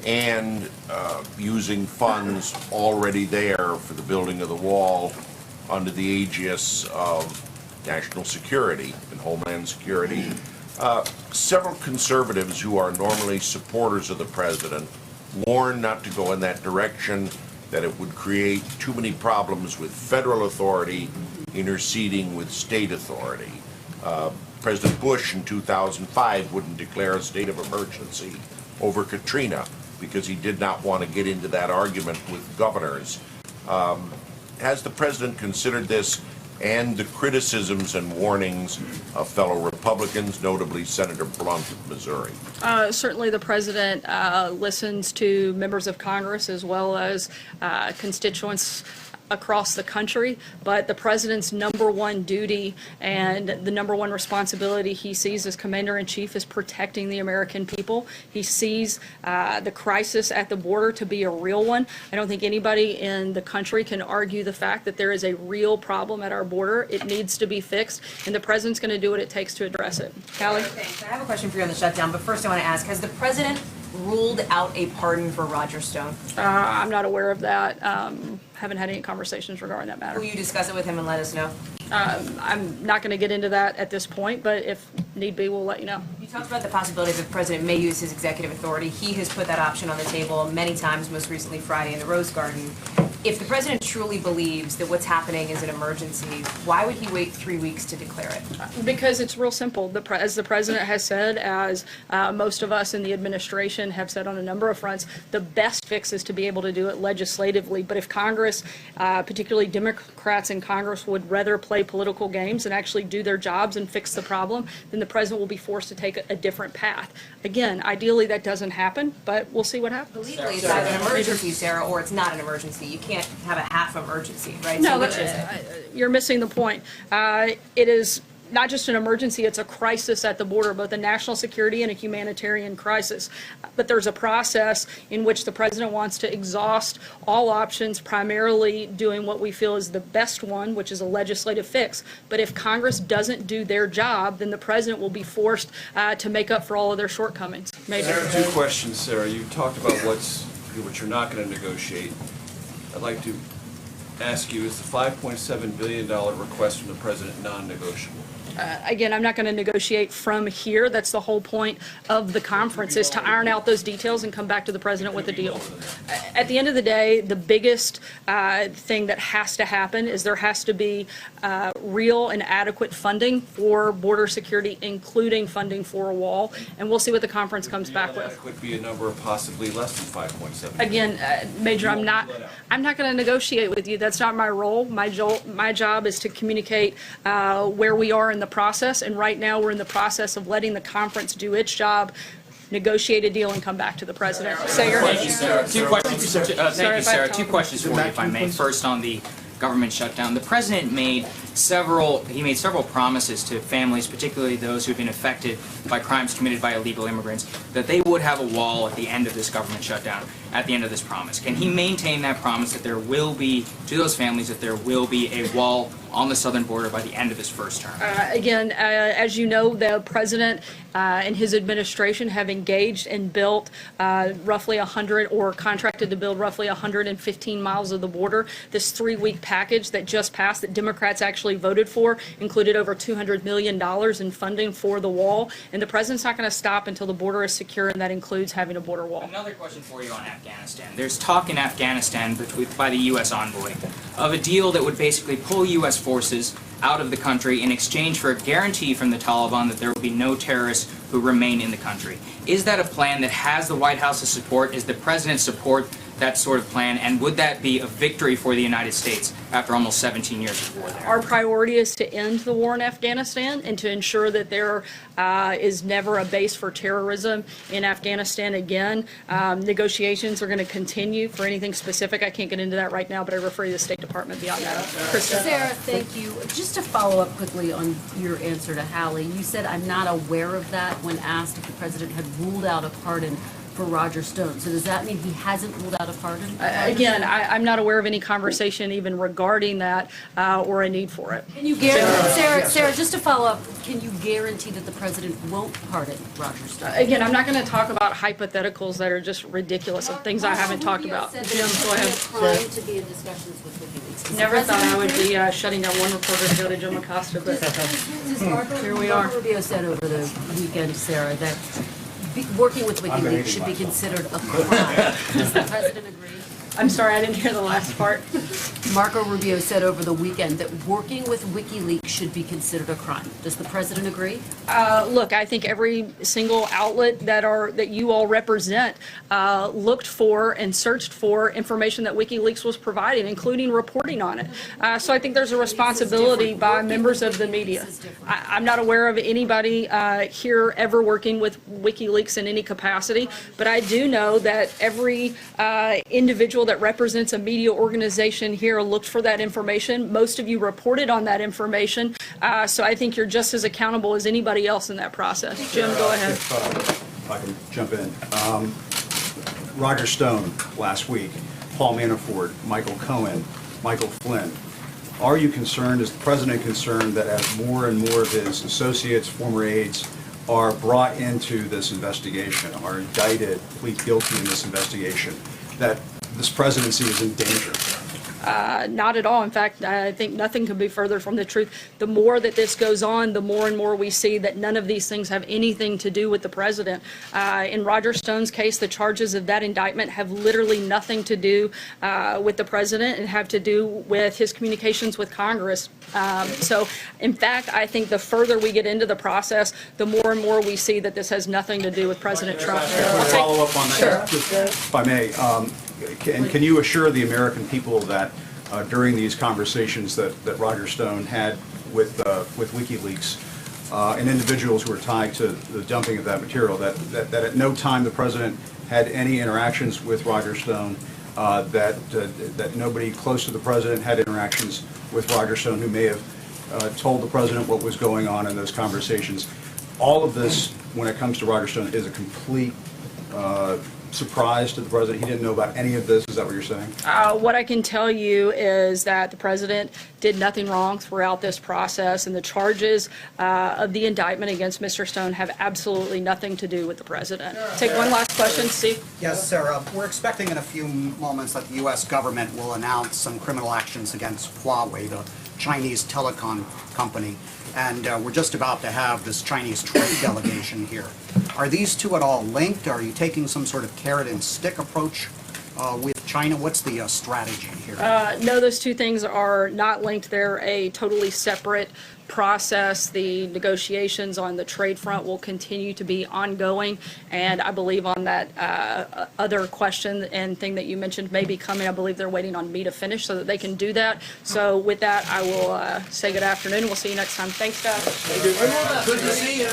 and using funds already there for the building of the wall under the aegis of national security and homeland security. Several conservatives who are normally supporters of the president warn not to go in that direction, that it would create too many problems with federal authority interceding with state authority. President Bush in 2005 wouldn't declare a state of emergency over Katrina because he did not want to get into that argument with governors. Has the president considered this and the criticisms and warnings of fellow Republicans, notably Senator Blunt of Missouri? Certainly the president listens to members of Congress as well as constituents across the country, but the president's number one duty and the number one responsibility he sees as commander-in-chief is protecting the American people. He sees the crisis at the border to be a real one. I don't think anybody in the country can argue the fact that there is a real problem at our border. It needs to be fixed, and the president's going to do what it takes to address it. Callie? Thanks. I have a question for you on the shutdown, but first I want to ask, has the president ruled out a pardon for Roger Stone? I'm not aware of that. Haven't had any conversations regarding that matter. Will you discuss it with him and let us know? I'm not going to get into that at this point, but if need be, we'll let you know. You talked about the possibility that the president may use his executive authority. He has put that option on the table many times, most recently Friday in the Rose Garden. If the president truly believes that what's happening is an emergency, why would he wait 3 weeks to declare it? Because it's real simple. As the president has said, as most of us in the administration have said on a number of fronts, the best fix is to be able to do it legislatively. But if Congress, particularly Democrats in Congress, would rather play political games and actually do their jobs and fix the problem, then the president will be forced to take a different path. Again, ideally that doesn't happen, but we'll see what happens. Legally, it's either an emergency, Sarah, or it's not an emergency. You can't have a half emergency, right? No, So which is it? You're missing the point. It is not just an emergency, it's a crisis at the border, both a national security and a humanitarian crisis. But there's a process in which the president wants to exhaust all options, primarily doing what we feel is the best one, which is a legislative fix. But if Congress doesn't do their job, then the president will be forced to make up for all of their shortcomings. Major. Two questions, Sarah. You talked about what you're not going to negotiate. I'd like to ask you, is the $5.7 billion request from the president non-negotiable? Again, I'm not going to negotiate from here. That's the whole point of the conference, is to iron out those details and come back to the president with a deal. At the end of the day, the biggest thing that has to happen is there has to be real and adequate funding for border security, including funding for a wall, and we'll see what the conference comes back with. Could be a number of possibly less than 5.7. Again, Major, I'm not going to negotiate with you. That's not my role. My job is to communicate where we are in the process, and right now we're in the process of letting the conference do its job, negotiate a deal, and come back to the president. Sayer? Thank you, Sarah. Two questions. Thank you, Sarah. Two questions for you, if I may. First, on the government shutdown, the president made several promises to families, particularly those who've been affected by crimes committed by illegal immigrants, that they would have a wall at the end of this government shutdown, at the end of this promise. Can he maintain that promise that there will be, to those families, that there will be a wall on the southern border by the end of his first term? Again, as you know, the president and his administration have engaged and built roughly 100, or contracted to build roughly 115 miles of the border. This 3-week package that just passed, that Democrats actually voted for, included over $200 million in funding for the wall, and the president's not going to stop until the border is secure, and that includes having a border wall. Another question for you on Afghanistan. There's talk in Afghanistan by the U.S. envoy of a deal that would basically pull U.S. forces out of the country in exchange for a guarantee from the Taliban that there will be no terrorists who remain in the country. Is that a plan that has the White House's support? Is the president support that sort of plan? And would that be a victory for the United States after almost 17 years of war there? Our priority is to end the war in Afghanistan and to ensure that there is never a base for terrorism in Afghanistan again. Negotiations are going to continue. For anything specific, I can't get into that right now, but I refer you to the State Department beyond that. Krista? Sarah, thank you. Just to follow up quickly on your answer to Hallie, you said, "I'm not aware of that," when asked if the president had ruled out a pardon for Roger Stone. So does that mean he hasn't ruled out a pardon? Again, I'm not aware of any conversation even regarding that or a need for it. Can you guarantee, Sarah, just to follow up, can you guarantee that the president won't pardon Roger Stone? Again, I'm not going to talk about hypotheticals that are just ridiculous of things I haven't talked about. Jim, go ahead. To be in discussions with WikiLeaks. Never thought I would be shutting down one reporter to go to Jim Acosta, but here we are. Marco Rubio said over the weekend, Sarah, that working with WikiLeaks should be considered a crime. Does the president agree? I'm sorry, I didn't hear the last part. Marco Rubio said over the weekend that working with WikiLeaks should be considered a crime. Does the president agree? Look, I think every single outlet that you all represent looked for and searched for information that WikiLeaks was providing, including reporting on it. So I think there's a responsibility by members of the media. I'm not aware of anybody here ever working with WikiLeaks in any capacity, but I do know that every individual that represents a media organization here looked for that information. Most of you reported on that information, so I think you're just as accountable as anybody else in that process. Jim, go ahead. If I can jump in. Roger Stone last week, Paul Manafort, Michael Cohen, Michael Flynn. Are you concerned, is the president concerned, that as more and more of his associates, former aides, are brought into this investigation, are indicted, plead guilty in this investigation, that this presidency is in danger? Not at all. In fact, I think nothing could be further from the truth. The more that this goes on, the more and more we see that none of these things have anything to do with the president. In Roger Stone's case, the charges of that indictment have literally nothing to do with the president and have to do with his communications with Congress. So, in fact, I think the further we get into the process, the more and more we see that this has nothing to do with President Trump. Follow up on that, just, if I may. Can you assure the American people that during these conversations that Roger Stone had with WikiLeaks and individuals who were tied to the dumping of that material, that at no time the president had any interactions with Roger Stone, that nobody close to the president had interactions with Roger Stone who may have told the president what was going on in those conversations? All of this, when it comes to Roger Stone, is a complete surprise to the president? He didn't know about any of this? Is that what you're saying? What I can tell you is that the president did nothing wrong throughout this process, and the charges of the indictment against Mr. Stone have absolutely nothing to do with the president. Take one last question, Steve. Yes, Sarah. We're expecting in a few moments that the U.S. government will announce some criminal actions against Huawei, the Chinese telecom company, and we're just about to have this Chinese trade delegation here. Are these two at all linked? Are you taking some sort of carrot and stick approach with China? What's the strategy here? No, those two things are not linked. They're a totally separate process. The negotiations on the trade front will continue to be ongoing, and I believe on that other question and thing that you mentioned may be coming, I believe they're waiting on me to finish so that they can do that. So with that, I will say good afternoon. We'll see you next time. Thanks, guys. Good to see you.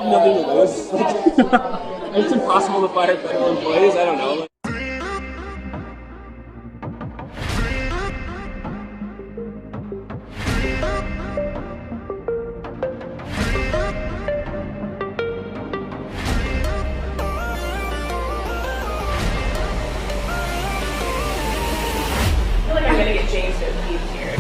Nothing to lose. It's impossible to fire federal employees. I don't know. I feel like I'm gonna get James to leave here.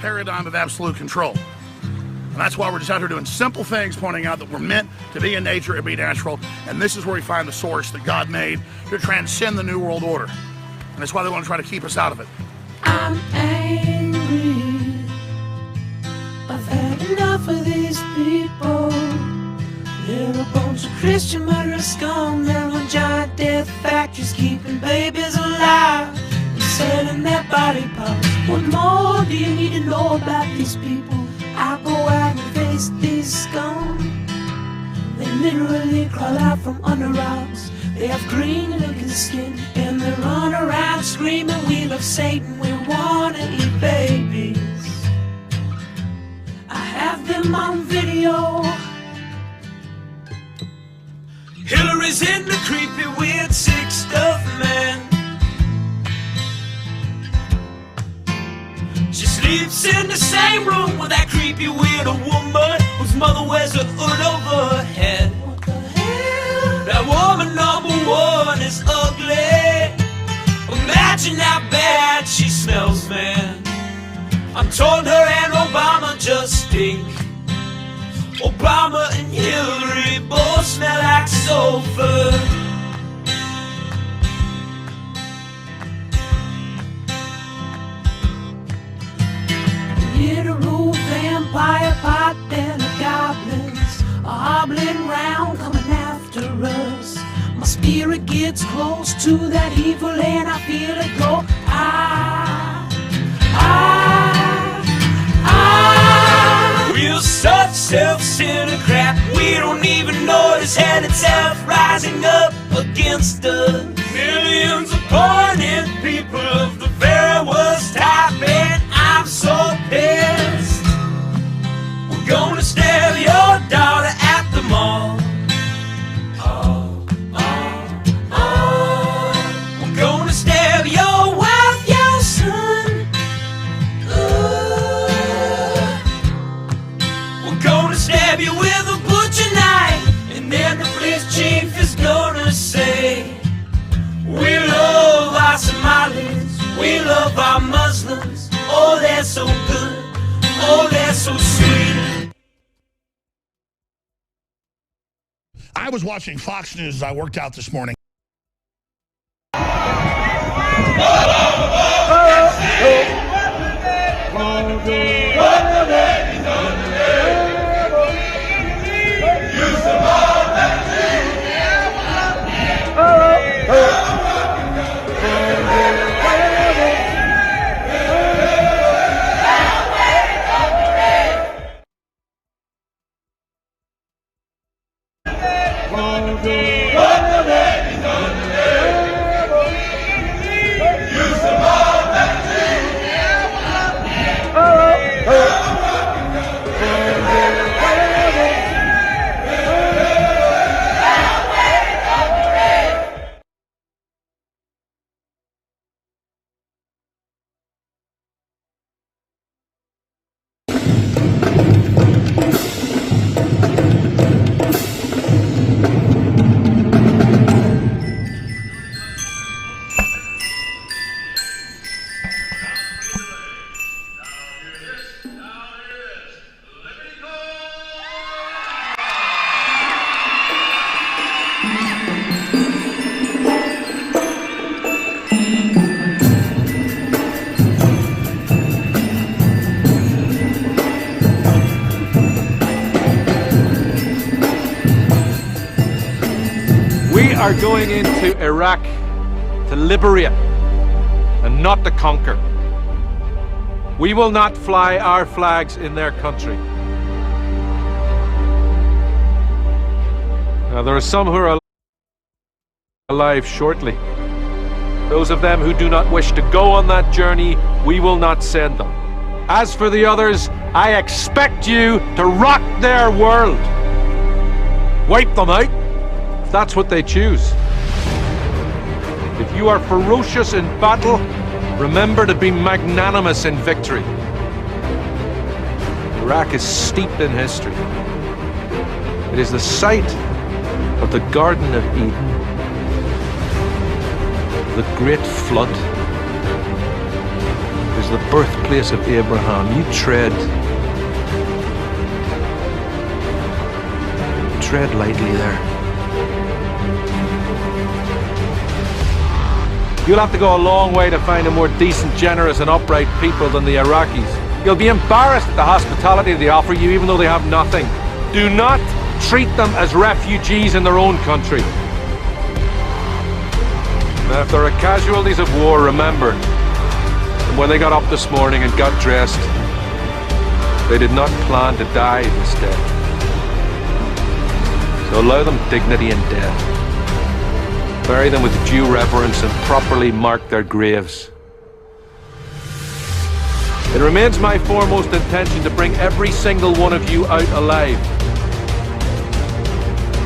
paradigm of absolute control. And that's why we're just out here doing simple things, pointing out that we're meant to be in nature and be natural. And this is where we find the source that God made to transcend the New World Order. And that's why they want to try to keep us out of it. I'm angry. I've had enough of these people. They're a bunch of Christian murderers scum. They're on giant death factories keeping babies alive and selling their body parts. What more do you need to know about these people? I go out and face these scum. They literally crawl out from under rocks. They have green looking skin and they run around screaming, we love Satan, we wanna eat babies. I have them on video. Hillary's in the creepy, weird, sick stuff, man. She sleeps in the same room with that creepy, weird woman whose mother wears a hood over her head. What the hell? That woman number one is ugly. Imagine how bad she smells, man. I'm told her and Obama just stink. Obama and Hillary both smell like sulfur. Literal vampire pot and the goblins are hobbling round coming after us. My spirit gets close to that evil and I feel it go. We're such self-centered crap. We don't even notice hell itself rising up against us. Millions of pointed people of the very worst type, and I'm so pissed. We're gonna stab your daughter at the mall. We're gonna stab your wife, your son. We're gonna stab you with a butcher knife, and then the police chief is gonna say, we love our Somalis, we love our Muslims. Oh, they're so good, oh, they're so sweet. I was watching Fox News as I worked out this morning. We are going into Iraq to liberate and not to conquer. We will not fly our flags in their country. Now, there are some who are alive shortly. Those of them who do not wish to go on that journey, we will not send them. As for the others, I expect you to rock their world. Wipe them out, if that's what they choose. If you are ferocious in battle, remember to be magnanimous in victory. Iraq is steeped in history. It is the site of the Garden of Eden, the Great Flood. It is was the birthplace of Abraham. You tread lightly there. You'll have to go a long way to find a more decent, generous and upright people than the Iraqis. You'll be embarrassed at the hospitality they offer you even though they have nothing. Do not treat them as refugees in their own country. Now, if there are casualties of war, remember that when they got up this morning and got dressed, they did not plan to die this day. So allow them dignity in death. Bury them with due reverence and properly mark their graves. It remains my foremost intention to bring every single one of you out alive.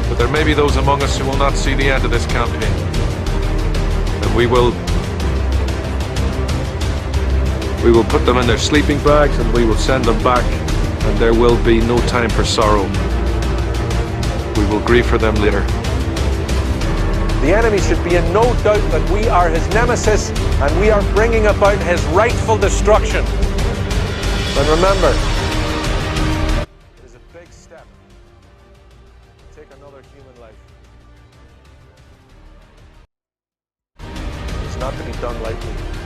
But there may be those among us who will not see the end of this campaign. And we will put them in their sleeping bags and we will send them back, and there will be no time for sorrow. We will grieve for them later. The enemy should be in no doubt that we are his nemesis and we are bringing about his rightful destruction. And remember, it is a big step to take another human life. It's not to be done lightly.